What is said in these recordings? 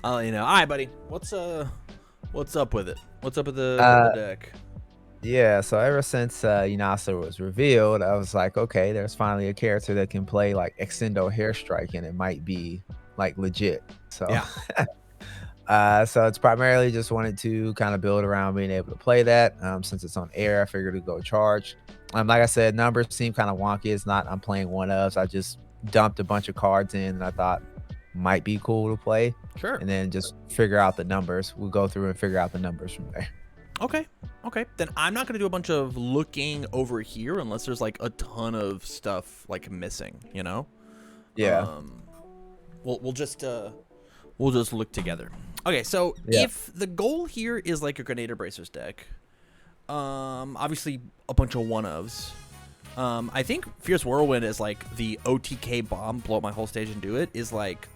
I'll let you know. All right, buddy. What's up with it? What's up with the Uh, deck? yeah, so ever since Inasa was revealed, I was like, okay, there's finally a character that can play like Extendo Hairstrike, and it might be like legit. So, Yeah. so it's primarily just wanted to kind of build around being able to play that. Since it's on air, I figured to go charged. Like I said, numbers seem kind of wonky. It's not I'm playing one ofs. I just dumped a bunch of cards in, and I thought might be cool to play, Sure. and then just figure out the numbers. We'll go through and figure out the numbers from there. Okay. Okay. Then I'm not gonna do a bunch of looking over here unless there's like a ton of stuff like missing. You know. Yeah. Um. We'll just look together. Okay. So Yeah. if the goal here is like a Grenadier Bracers deck, obviously a bunch of one ofs. I think Fierce Whirlwind is like the OTK bomb, blow up my whole stage and do it, is like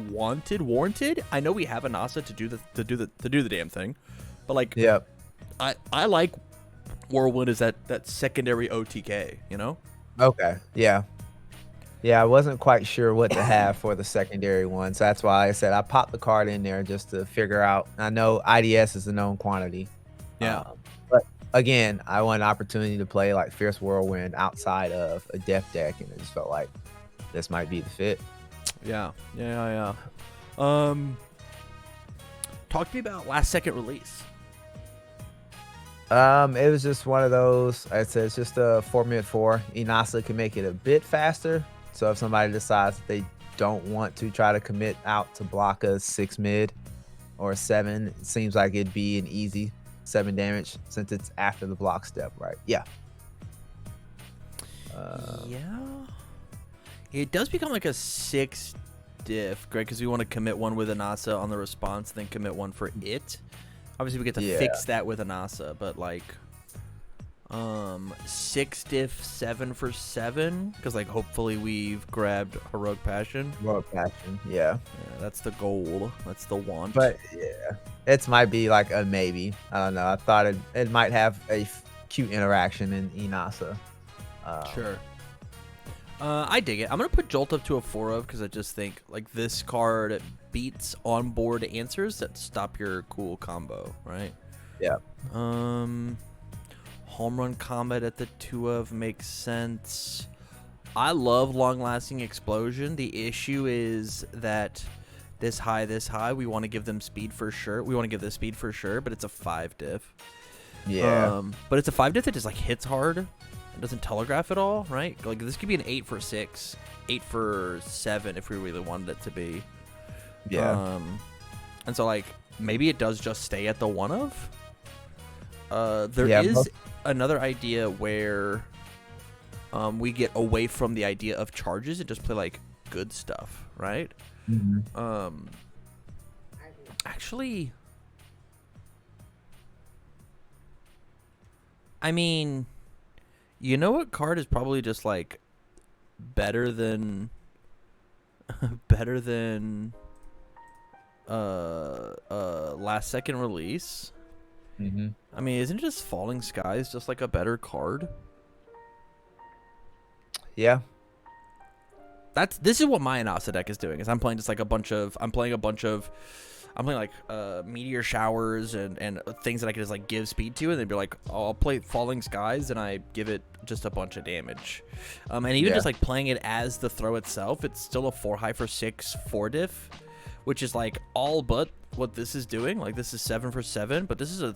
warranted. I know we have Inasa to do the damn thing, but like Yep. I like Whirlwind as that secondary OTK, you know? Okay. Yeah. Yeah, I wasn't quite sure what to have for the secondary one, so that's why I said I popped the card in there just to figure out. I know IDS is a known quantity, Yeah. but again, I want an opportunity to play like Fierce Whirlwind outside of a Death deck, and it just felt like this might be the fit. Yeah. Talk to me about last second release. It was just one of those. I said it's just a 4 minute 4. Inasa can make it a bit faster. So if somebody decides that they don't want to try to commit out to block a 6 mid or a 7, it seems like it'd be an easy 7 damage since it's after the block step, right? Yeah. Yeah. It does become like a 6 diff, Greg, because we want to commit one with Inasa on the response, then commit one for it. Obviously, we get to fix that with Inasa, but like, 6 diff, 7 for 7, because like hopefully we've grabbed Heroic Passion. Heroic Passion, yeah. That's the goal. That's the want. But yeah, it might be like a maybe. I don't know. I thought it might have a cute interaction in Inasa. Sure. I dig it. I'm gonna put Jolt up to a 4 of because I just think like this card beats onboard answers that stop your cool combo, right? Yeah. Home run combat at the 2 of makes sense. I love long lasting explosion. The issue is that this high, we want to give them speed for sure. We want to give this speed for sure, but it's a 5 diff. Yeah. But it's a 5 diff that just like hits hard. Doesn't telegraph at all, right? Like this could be an 8 for 6, 8 for 7 if we really wanted it to be. Yeah. And so like maybe it does just stay at the 1 of. There is another idea where we get away from the idea of charges and just play like good stuff, right? Mm-hmm. Actually, I mean, you know what card is probably just like better than last second release? Mm-hmm. I mean, isn't just Falling Skies just like a better card? Yeah. This is what my Inasa deck is doing. Is I'm playing just like I'm playing like meteor showers and things that I can just like give speed to, and they'd be like, oh, I'll play Falling Skies and I give it just a bunch of damage. And even just like playing it as the throw itself, it's still a 4 high for 6 4 diff, which is like all but what this is doing. Like this is 7 for 7, but this is a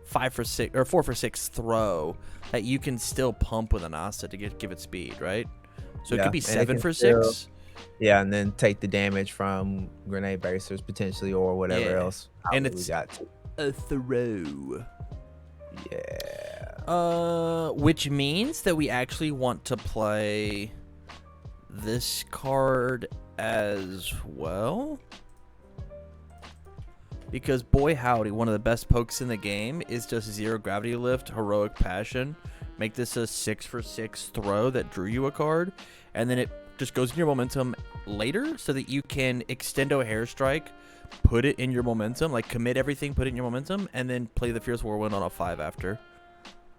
5 for 6 or 4 for 6 throw that you can still pump with an Inasa to give it speed, right? So it could be 7 for 6. Yeah, and then take the damage from grenade bracers potentially or whatever else. And it's we got to. a throw. Yeah. Which means that we actually want to play this card as well. Because boy howdy, one of the best pokes in the game is just 0 gravity lift, Heroic Passion. Make this a 6 for 6 throw that drew you a card, and then it just goes in your momentum later so that you can Extendo Hairstrike, put it in your momentum, like commit everything, put it in your momentum, and then play the Fierce Whirlwind on a 5 after.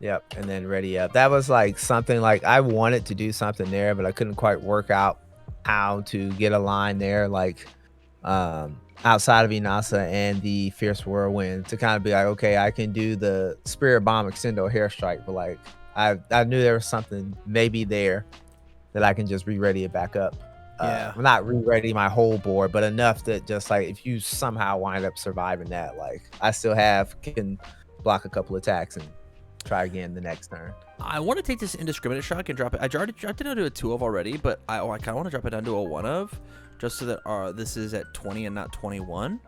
Yep, and then ready up. That was like something like I wanted to do something there, but I couldn't quite work out how to get a line there. Like, outside of Inasa and the Fierce Whirlwind to kind of be like, okay, I can do the Spirit Bomb Extendo Hair Strike, but like I knew there was something maybe there that I can just re-ready it back up. Yeah. Well, not re-ready my whole board, but enough that just like if you somehow wind up surviving that, like I still can block a couple attacks and try again the next turn. I want to take this Indiscriminate Shock and drop it. I already dropped it down to a 2 of already, but I kind of want to drop it down to a 1 of, just so that this is at 20 and not 21.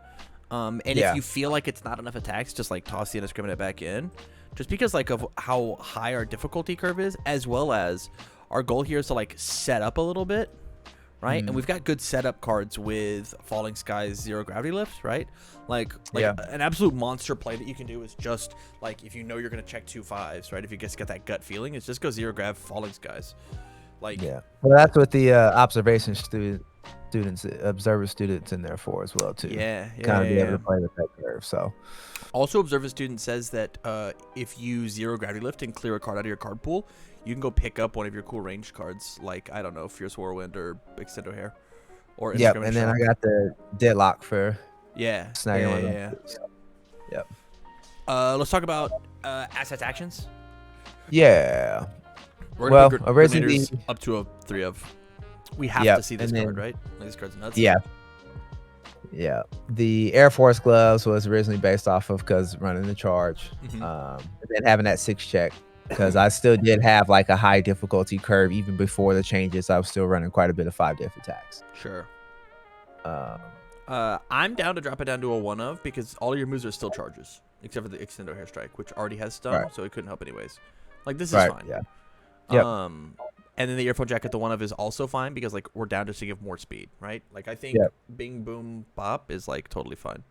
And if you feel like it's not enough attacks, just like toss the Indiscriminate back in, just because like of how high our difficulty curve is, as well as our goal here is to like set up a little bit, right? And we've got good setup cards with Falling Skies, Zero Gravity Lift, right? Like an absolute monster play that you can do is just like, if you know you're gonna check 2 5s, right? If you just get that gut feeling, it's just go Zero Grav Falling Skies. Like, well, that's what the observer students in there for as well too. Kind of be able to play with that curve. So also, Observer Student says that if you Zero Gravity Lift and clear a card out of your card pool, you can go pick up one of your cool ranged cards, like, I don't know, Fierce Whirlwind or Extendo Hair. Or and then I got the Deadlock for snagging one. Yep. Let's talk about assets actions. Yeah. We're gonna put originally Grenadiers up to a 3 of. We have to see this card, right? Like, this card's nuts. Yeah. The Air Force Gloves was originally based off of because running the charge, and then having that 6 check, because I still did have like a high difficulty curve even before the changes. I was still running quite a bit of 5 diff attacks. Sure. I'm down to drop it down to a 1 of, because all your moves are still charges, except for the Extendo Hair Strike, which already has stun, so it couldn't help anyways. Like, this is fine. And then the Earphone Jacket, the 1 of, is also fine, because like we're down just to give more speed, right? Like, I think Bing Boom Bop is like totally fine.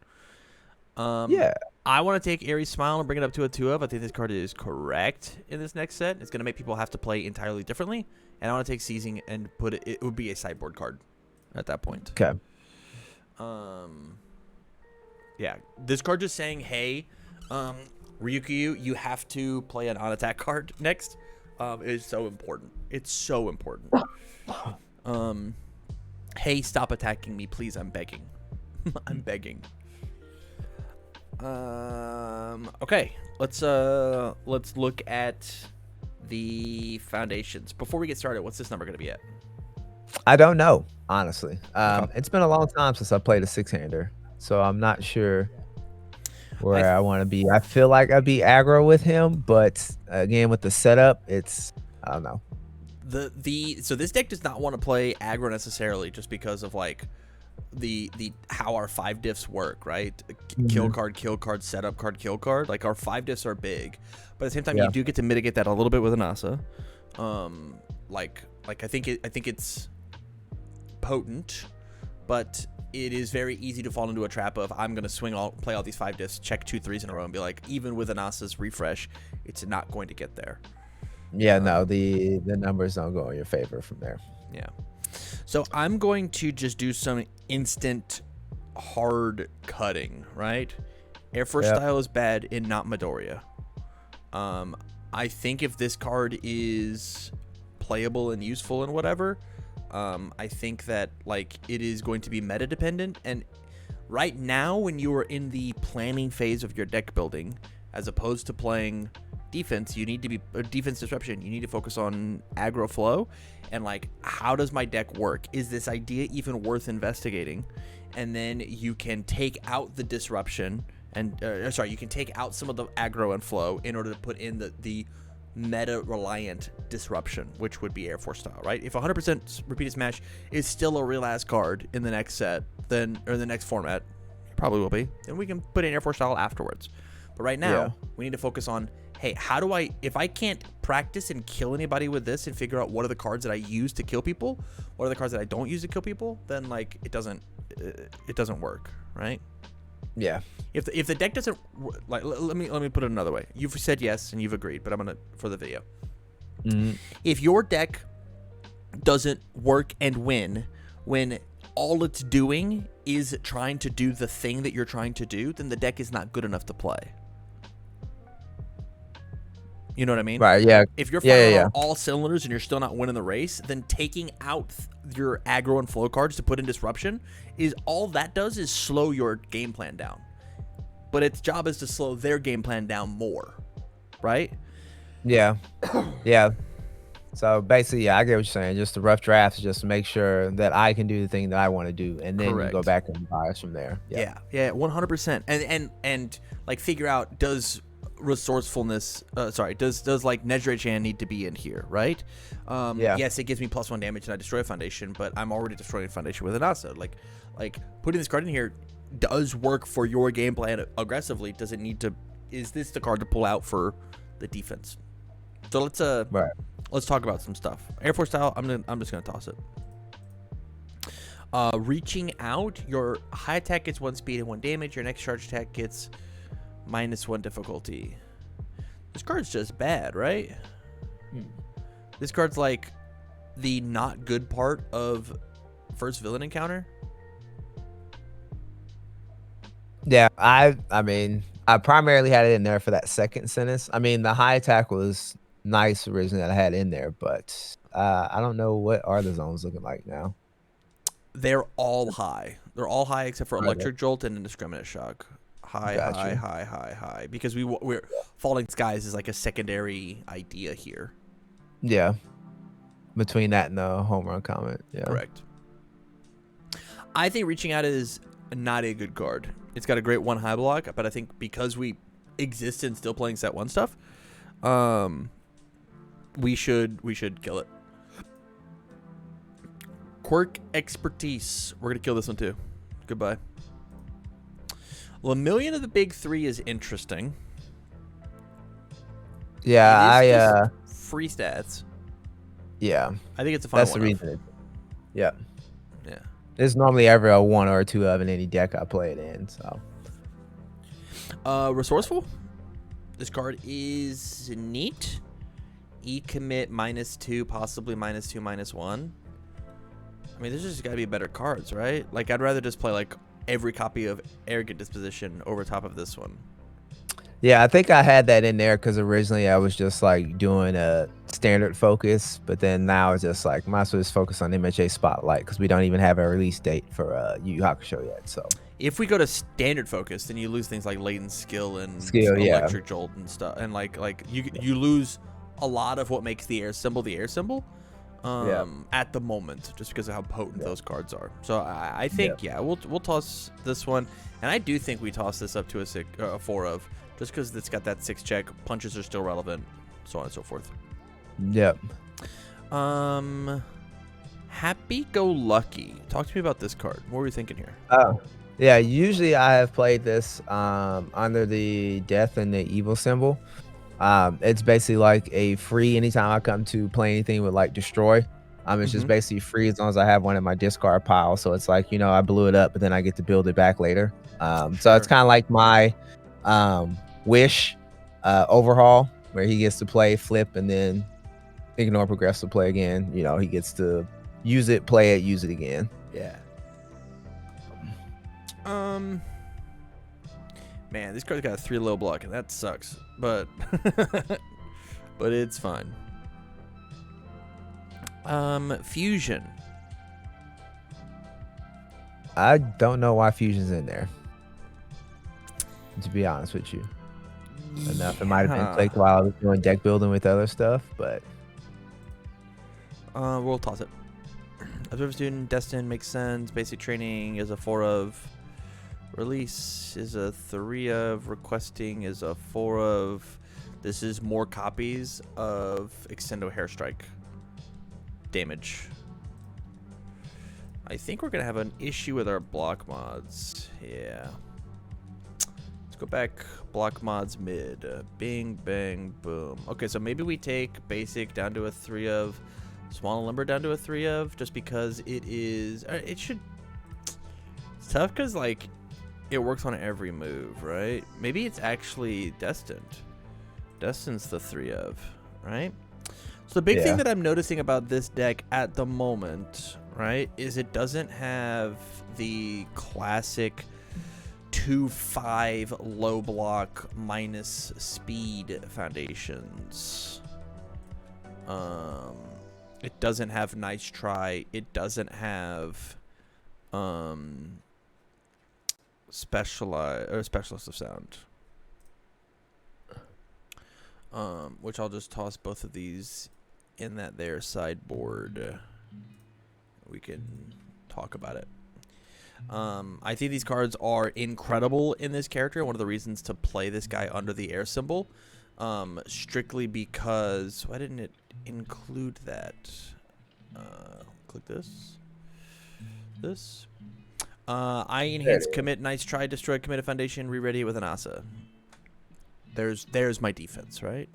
I want to take Aries Smile and bring it up to a 2 of. I think this card is correct in this next set. It's gonna make people have to play entirely differently, and I want to take Seizing and put it. It would be a sideboard card at that point. Okay. Yeah, this card just saying, hey, Ryukyu, you have to play an on-attack card next. Is so important. It's so important. Hey, stop attacking me, please. I'm begging. I'm begging. Okay, let's look at the foundations. Before we get started, what's this number gonna be at? I don't know, honestly. It's been a long time since I played a 6-hander, so I'm not sure where I want to be. I feel like I'd be aggro with him, but again, with the setup, I don't know. So this deck does not want to play aggro necessarily, just because of like the how our 5 diffs work, right? Kill card, setup card, kill card. Like, our 5 diffs are big, but at the same time, you do get to mitigate that a little bit with Inasa. Like I think it's potent, but it is very easy to fall into a trap of, I'm gonna play all these 5 diffs, check 2 3s in a row, and be like, even with Inasa's refresh, it's not going to get there. No, the numbers don't go in your favor from there. Yeah. So I'm going to just do some instant hard cutting, right? Air Force style is bad in not Midoriya. I think if this card is playable and useful and whatever, I think that like it is going to be meta dependent. And right now, when you are in the planning phase of your deck building, as opposed to playing defense, you need to be defense disruption. You need to focus on aggro flow and like, how does my deck work? Is this idea even worth investigating? And then you can take out the disruption and you can take out some of the aggro and flow in order to put in the meta reliant disruption, which would be Air Force style, right? If 100% repeated smash is still a real ass card in the next set, then or the next format, it probably will be, then we can put in Air Force style afterwards. But right now, we need to focus on, hey, how do if I can't practice and kill anybody with this and figure out what are the cards that I use to kill people, what are the cards that I don't use to kill people, then like it doesn't work, right? Yeah. If the deck doesn't, like, let me put it another way. You've said yes and you've agreed, but I'm gonna for the video. If your deck doesn't work and win when all it's doing is trying to do the thing that you're trying to do, then the deck is not good enough to play. You know what I mean? Right. Yeah. If you're Yeah. firing Yeah. on all cylinders and you're still not winning the race, then taking out your aggro and flow cards to put in disruption is all that does is slow your game plan down. But its job is to slow their game plan down more, right? Yeah. Yeah. So basically, yeah, I get what you're saying. Just the rough drafts, just to make sure that I can do the thing that I want to do, and then you go Correct. back and bias from there. Yeah, 100%. And like figure out, does resourcefulness does like Nezrachan need to be in here, right? Yeah. Yes, it gives me +1 damage and I destroy a foundation, but I'm already destroying a foundation with Inasa. Like putting this card in here does work for your game plan aggressively. Does it need to, is this the card to pull out for the defense? So let's talk about some stuff. Air Force style, I'm just gonna toss it. Reaching out, your high attack gets 1 speed and 1 damage. Your next charge attack gets -1 difficulty. This card's just bad, right? This card's like the not good part of first villain encounter. Yeah. I mean, I primarily had it in there for that second sentence. I mean, the high attack was nice originally that I had in there, but I don't know what are the zones looking like now. They're all high. They're all high except for Are they? Electric Jolt and Indiscriminate Shock. High, Gotcha. high. Because we're Falling Skies is like a secondary idea here. Yeah. Between that and the home run comment. Yeah. Correct. I think Reaching Out is not a good card. It's got a great 1 high block, but I think because we exist in still playing set 1 stuff, we should kill it. Quirk Expertise. We're gonna kill this one too. Goodbye. Lemillion of the Big 3 is interesting. Yeah. It is just free stats. Yeah. I think it's a fine That's the one. reason. Yeah. Yeah. There's normally ever a 1 or 2 of in any deck I play it in. So. Resourceful. This card is neat. E-commit -2, possibly -2, -1. I mean, there's just gotta be better cards, right? Like, I'd rather just play like every copy of Arrogant Disposition over top of this one. Yeah, I think I had that in there because originally I was just like doing a standard focus, but then now it's just like might as well just focus on MHA Spotlight because we don't even have a release date for Yu Yu Hakusho yet. So If we go to standard focus, then you lose things like latent skill and yeah. electric jolt and stuff, and like you lose a lot of what makes the air symbol the air symbol. At the moment, just because of how potent those cards are. So I think we'll toss this one, and I do think we toss this up to a 4 of, just because it's got that 6 check. Punches are still relevant, so on and so forth. Yep. Happy Go Lucky. Talk to me about this card. What were you thinking here? Oh, yeah. Usually I have played this under the death and the evil symbol. It's basically like a free anytime I come to play anything with like destroy. It's just basically free as long as I have one in my discard pile. So it's like, I blew it up, but then I get to build it back later. So it's kind of like my Wish overhaul, where he gets to play, flip, and then ignore progressive play again. He gets to use it, play it, use it again. Yeah. Man, this card's got a 3 low block, and that sucks. But but it's fine. Fusion. I don't know why Fusion's in there, to be honest with you. Enough. It might have been clicked while I was doing deck building with other stuff, but we'll toss it. Observer Student, Destin makes sense. Basic Training is a 4 of. Release is a 3 of. Requesting is a 4 of. This is more copies of Extendo Hairstrike damage. I think we're going to have an issue with our block mods. Yeah. Let's go back. Block mods mid. Bing, bang, boom. Okay, so maybe we take basic down to a 3 of. Small Limber down to a 3 of. Just because it is... It should... It's tough because, like... It works on every move, right? Maybe it's actually Destined. Destined's the 3 of, right? So the big thing that I'm noticing about this deck at the moment, right, is it doesn't have the classic 2/5 low block minus speed foundations. It doesn't have nice try. It doesn't have specialist of sound. Which I'll just toss both of these in that there sideboard. We can talk about it. I think these cards are incredible in this character. One of the reasons to play this guy under the air symbol, strictly because why didn't it include that? Click this. I enhance commit, nice try, destroy, commit a foundation, re-ready it with an Inasa. There's my defense, right?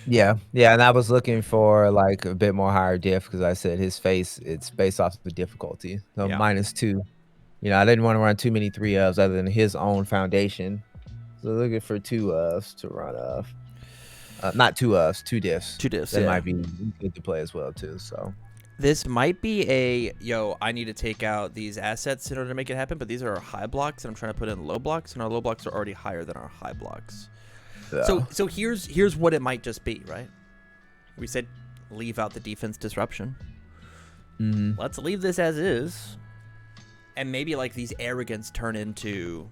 Yeah, and I was looking for like a bit more higher diff because I said his face, it's based off the difficulty. So Yeah. -2. I didn't want to run too many 3-ofs other than his own foundation. So looking for 2-ofs to run off. Not 2-ofs, 2 diffs. 2 diffs. That yeah. might be good to play as well too. So this might be I need to take out these assets in order to make it happen, but these are our high blocks, and I'm trying to put in low blocks, and our low blocks are already higher than our high blocks. yeah. So here's what it might just be, right? We said leave out the defense disruption. Let's leave this as is, and maybe like these arrogance turn into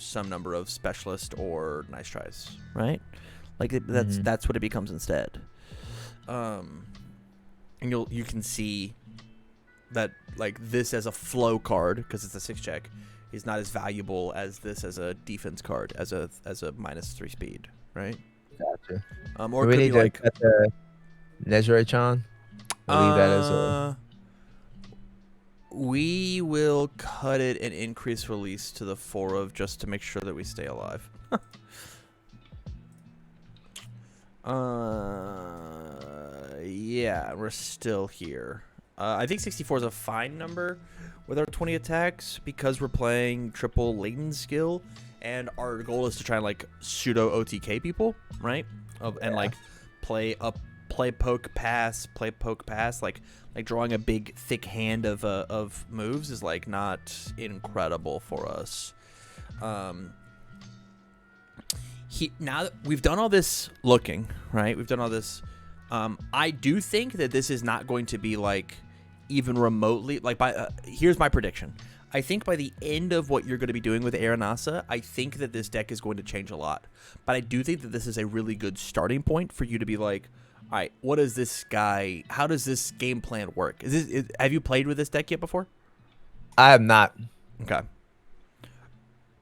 some number of specialist or nice tries, right? Like that's what it becomes instead. And you can see that like this as a flow card, because it's a 6 check, is not as valuable as this as a defense card, as a -3 speed, right? Gotcha. Or we it could need be like to cut the Nezure-chan. Leave that as a. We will cut it and increase release to the 4 of just to make sure that we stay alive. Yeah, we're still here. I think 64 is a fine number with our 20 attacks because we're playing triple latent skill, and our goal is to try and like pseudo OTK people, right? And like play poke pass, like drawing a big thick hand of moves is like not incredible for us. Now that we've done all this looking, right? We've done all this. I do think that this is not going to be like even remotely like here's my prediction. I think by the end of what you're going to be doing with Inasa, I think that this deck is going to change a lot. But I do think that this is a really good starting point for you to be like, all right, what is this guy? How does this game plan work? Have you played with this deck yet before? I have not. Okay.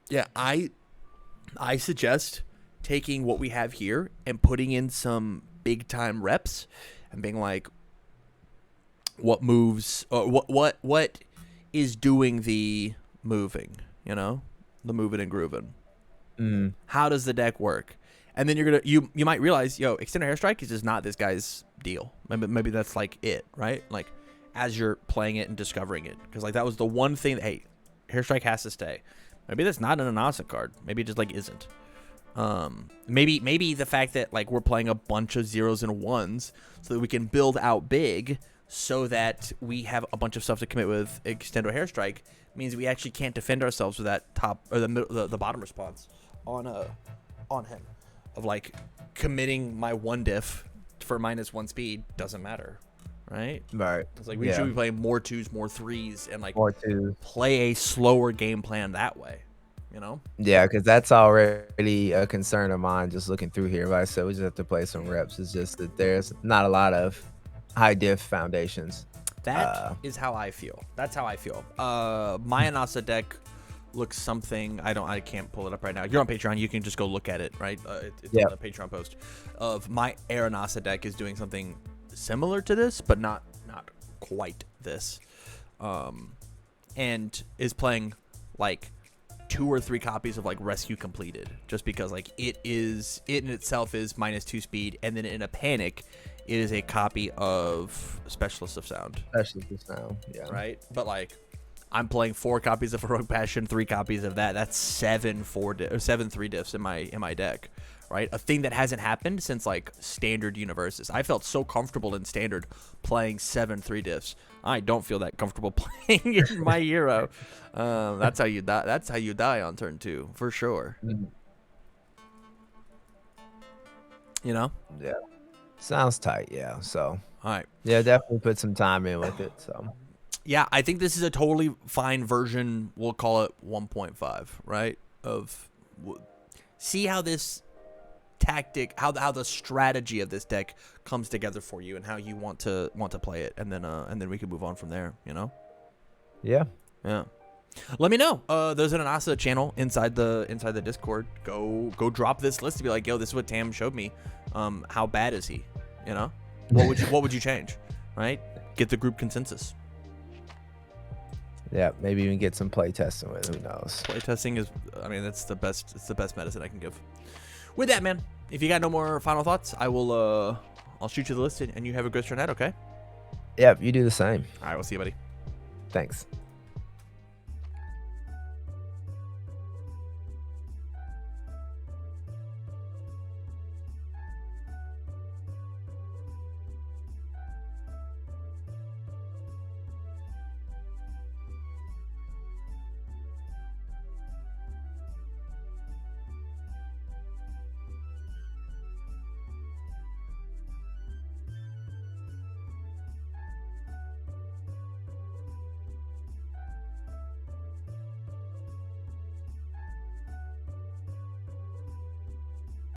Yeah, I suggest taking what we have here and putting in some big time reps and being like, what moves or what is doing the moving, the moving and grooving. How does the deck work? And then you might realize, extended hairstrike is just not this guy's deal. Maybe that's like it, right? Like as you're playing it and discovering it, because like that was the one thing that, hey, hairstrike has to stay. Maybe that's not an Inasa card. Maybe it just like isn't. Maybe the fact that like we're playing a bunch of 0s and 1s so that we can build out big, so that we have a bunch of stuff to commit with extendo hairstrike, means we actually can't defend ourselves with that top or the bottom response on him. Of like committing my 1 diff for -1 speed doesn't matter, right? Right. It's like we should be playing more 2s, more 3s, and like More 2s. play a slower game plan that way. Yeah, because that's already a concern of mine just looking through here. Like I said, we just have to play some reps. It's just that there's not a lot of high diff foundations. That is how I feel. That's how I feel. My Inasa deck looks something. I can't pull it up right now. You're on Patreon. You can just go look at it, right? It's on the Patreon post of my Inasa deck is doing something similar to this, but not quite this. And is playing like 2 or 3 copies of like Rescue Completed, just because like it in itself is -2 speed, and then in a panic it is a copy of Specialist of Sound. Yeah. Right? But like I'm playing 4 copies of Heroic Passion, 3 copies of that. That's 7 3 diffs in my deck, right? A thing that hasn't happened since like standard universes. I felt so comfortable in standard playing 7 3-diffs. I don't feel that comfortable playing in my hero. That's how you die. That's how you die on turn 2 for sure. You know? Yeah. Sounds tight, yeah. So, all right. Yeah, definitely put some time in with it. So, yeah, I think this is a totally fine version. We'll call it 1.5, right? See how this tactic, how the strategy of this deck comes together for you, and how you want to play it, and then we can move on from there. You know? Yeah. Let me know. There's an Inasa channel inside the Discord. Go drop this list to be like, yo, this is what Tam showed me. How bad is he? You know? What would you change? Right? Get the group consensus. Yeah, maybe even get some play testing with. Who knows? Play testing is, I mean, that's the best. It's the best medicine I can give. With that, man, if you got no more final thoughts, I'll shoot you the list, and you have a good turn ahead. Okay? Yeah, you do the same. All right, we'll see you, buddy. Thanks.